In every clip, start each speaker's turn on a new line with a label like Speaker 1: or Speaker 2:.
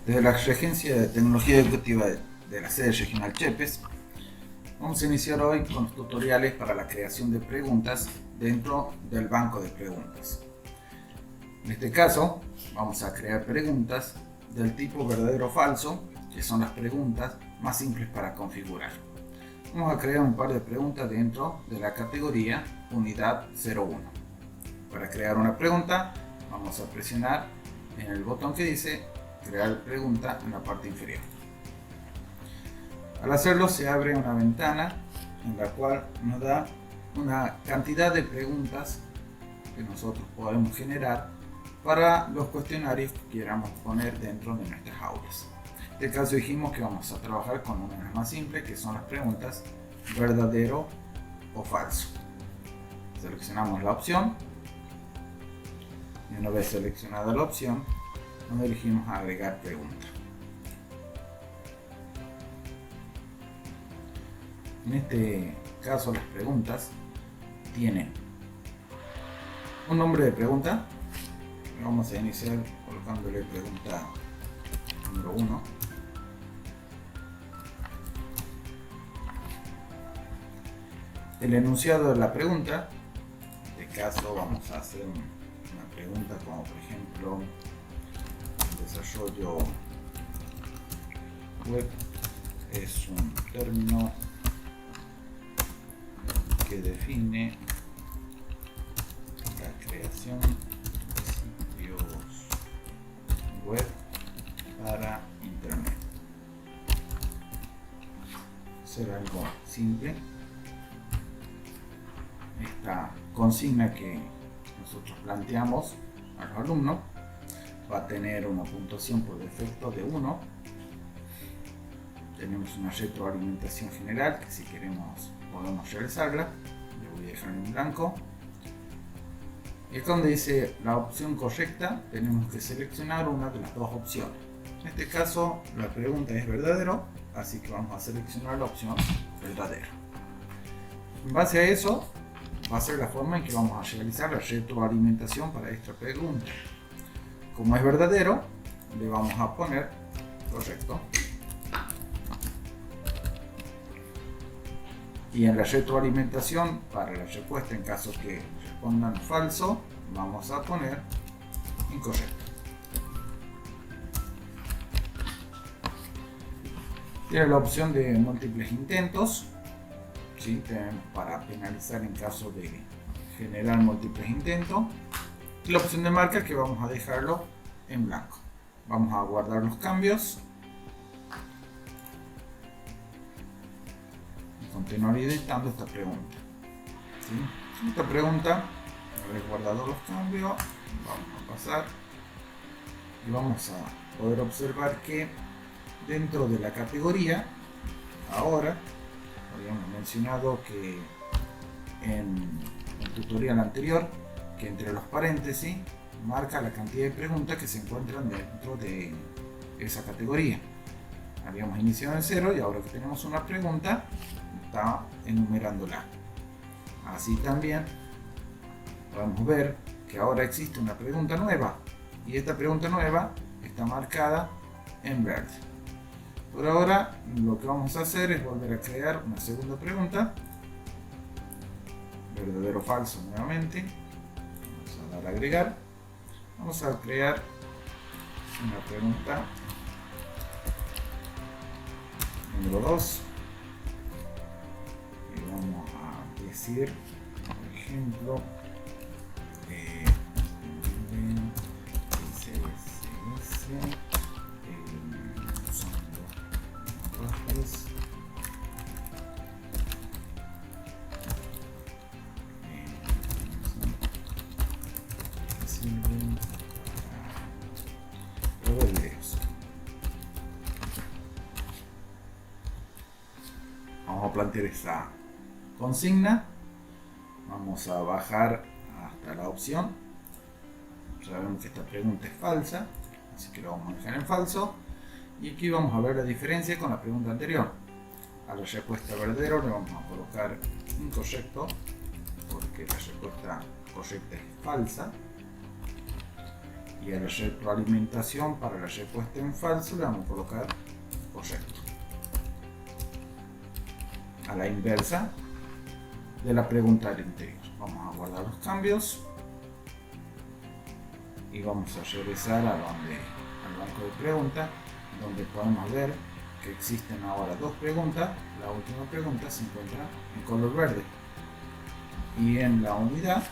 Speaker 1: Desde la Regencia de Tecnología Educativa de la sede regional Chepes, vamos a iniciar hoy con los tutoriales para la creación de preguntas dentro del banco de preguntas. En este caso, vamos a crear preguntas del tipo verdadero o falso, que son las preguntas más simples para configurar. Vamos a crear un par de preguntas dentro de la categoría Unidad 01. Para crear una pregunta, vamos a presionar en el botón que dice Crear pregunta en la parte inferior. Al hacerlo, se abre una ventana en la cual nos da una cantidad de preguntas que nosotros podemos generar para los cuestionarios que queramos poner dentro de nuestras aulas. En este caso dijimos que vamos a trabajar con una de las más simples, que son las preguntas verdadero o falso. Seleccionamos la opción y una vez seleccionada la opción nos dirigimos a agregar pregunta. En este caso las preguntas tienen un nombre de pregunta. Vamos a iniciar colocándole pregunta número 1. El enunciado de la pregunta. En este caso vamos a hacer una pregunta como por ejemplo: desarrollo web es un término que define la creación de sitios web para internet. Será algo simple. Esta consigna que nosotros planteamos a los alumnos va a tener una puntuación por defecto de 1. Tenemos una retroalimentación general que si queremos podemos realizarla. Le voy a dejar en blanco. Y acá donde dice la opción correcta, tenemos que seleccionar una de las dos opciones. En este caso la pregunta es verdadero, así que vamos a seleccionar la opción verdadero. En base a eso va a ser la forma en que vamos a realizar la retroalimentación para esta pregunta. Como es verdadero, le vamos a poner correcto. Y en la retroalimentación, para la respuesta en caso que respondan falso, vamos a poner incorrecto. Tiene la opción de múltiples intentos, ¿sí? Para penalizar en caso de generar múltiples intentos. Y la opción de marca, que vamos a dejarlo en blanco. Vamos a guardar los cambios. Continuar editando esta pregunta. ¿Sí? Esta pregunta, una vez guardado los cambios, vamos a pasar y vamos a poder observar que dentro de la categoría, ahora habíamos mencionado que en el tutorial anterior, que entre los paréntesis marca la cantidad de preguntas que se encuentran dentro de esa categoría. Habíamos iniciado en 0 y ahora que tenemos una pregunta, está enumerándola. Así también podemos ver que ahora existe una pregunta nueva y esta pregunta nueva está marcada en verde. Por ahora lo que vamos a hacer es volver a crear una segunda pregunta, verdadero o falso nuevamente. Vamos a dar a agregar. Vamos a crear una pregunta número 2. Vamos a decir, por ejemplo, CSS usando lenguajes que sirven para los videos. Vamos a plantear esa consigna. Vamos a bajar hasta la opción. Sabemos que esta pregunta es falsa, así que lo vamos a dejar en falso. Y aquí vamos a ver la diferencia con la pregunta anterior. A la respuesta verdadero le vamos a colocar incorrecto, porque la respuesta correcta es falsa. Y a la retroalimentación para la respuesta en falso le vamos a colocar correcto. A la inversa de la pregunta del interior. Vamos a guardar los cambios y vamos a regresar al banco de preguntas, donde podemos ver que existen ahora dos preguntas. La última pregunta se encuentra en color verde, y en la unidad,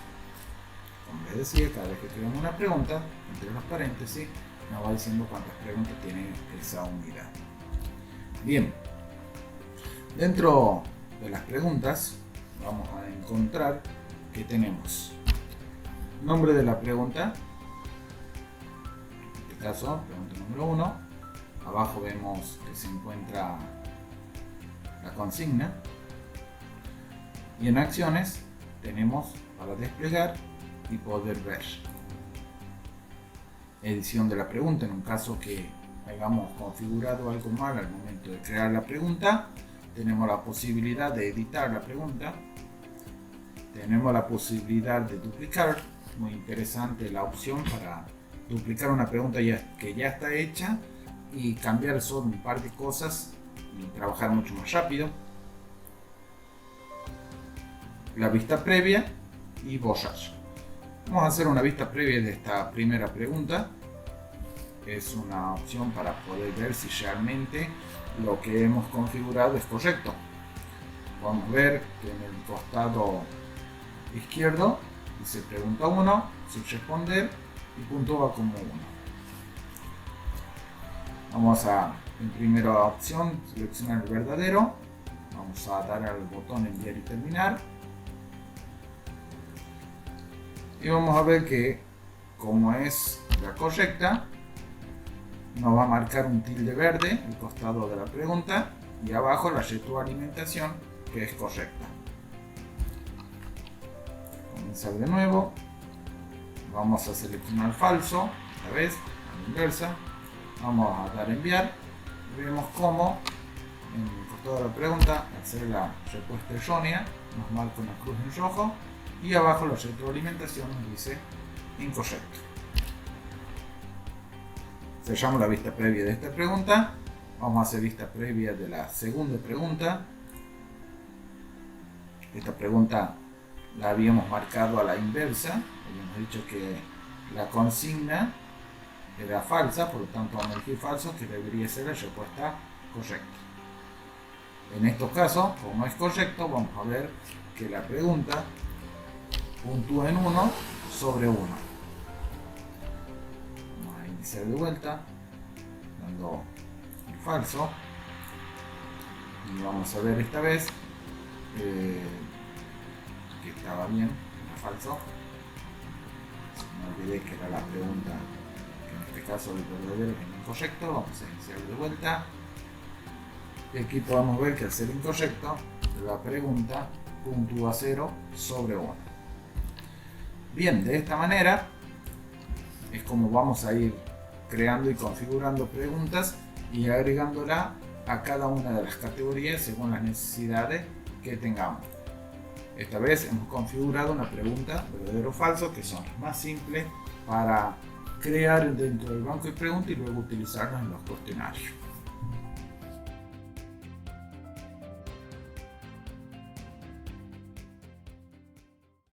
Speaker 1: como les decía, cada vez que creamos una pregunta, entre los paréntesis nos va diciendo cuántas preguntas tiene esa unidad. Bien, dentro de las preguntas vamos a encontrar que tenemos nombre de la pregunta, en este caso pregunta número 1. Abajo vemos que se encuentra la consigna, y en acciones tenemos para desplegar y poder ver. Edición de la pregunta, en un caso que hayamos configurado algo mal al momento de crear la pregunta, tenemos la posibilidad de editar la pregunta. Tenemos la posibilidad de duplicar, muy interesante la opción para duplicar una pregunta que ya está hecha y cambiar solo un par de cosas y trabajar mucho más rápido. La vista previa y borrar. Vamos a hacer una vista previa de esta primera pregunta. Es una opción para poder ver si realmente lo que hemos configurado es correcto. Podemos ver que en el costado izquierdo dice pregunta 1, sin responder, y puntúa como 1. Vamos a, en primera opción, seleccionar el verdadero. Vamos a dar al botón enviar y terminar. Y vamos a ver que, como es la correcta, nos va a marcar un tilde verde al costado de la pregunta, y abajo la retroalimentación, que es correcta. Comenzar de nuevo. Vamos a seleccionar falso, esta vez a la inversa. Vamos a dar a enviar. Y vemos cómo en el costado de la pregunta, al ser la respuesta errónea, nos marca una cruz en rojo, y abajo la retroalimentación nos dice incorrecto. Cerramos la vista previa de esta pregunta. Vamos a hacer vista previa de la segunda pregunta. Esta pregunta la habíamos marcado a la inversa. Habíamos dicho que la consigna era falsa, por lo tanto vamos a elegir falso, que debería ser la respuesta correcta. En estos casos, como es correcto, vamos a ver que la pregunta puntúa en 1 sobre 1. Vamos a iniciar de vuelta, dando el falso, y vamos a ver esta vez que estaba bien, era falso. Me olvidé que era la pregunta, que en este caso el verdadero es incorrecto. Vamos a iniciar de vuelta, y aquí podemos ver que al ser incorrecto, la pregunta puntúa 0 sobre 1. Bien, de esta manera es como vamos a ir creando y configurando preguntas y agregándola a cada una de las categorías según las necesidades que tengamos. Esta vez hemos configurado una pregunta verdadero o falso, que son las más simples para crear dentro del banco de preguntas y luego utilizarlas en los cuestionarios.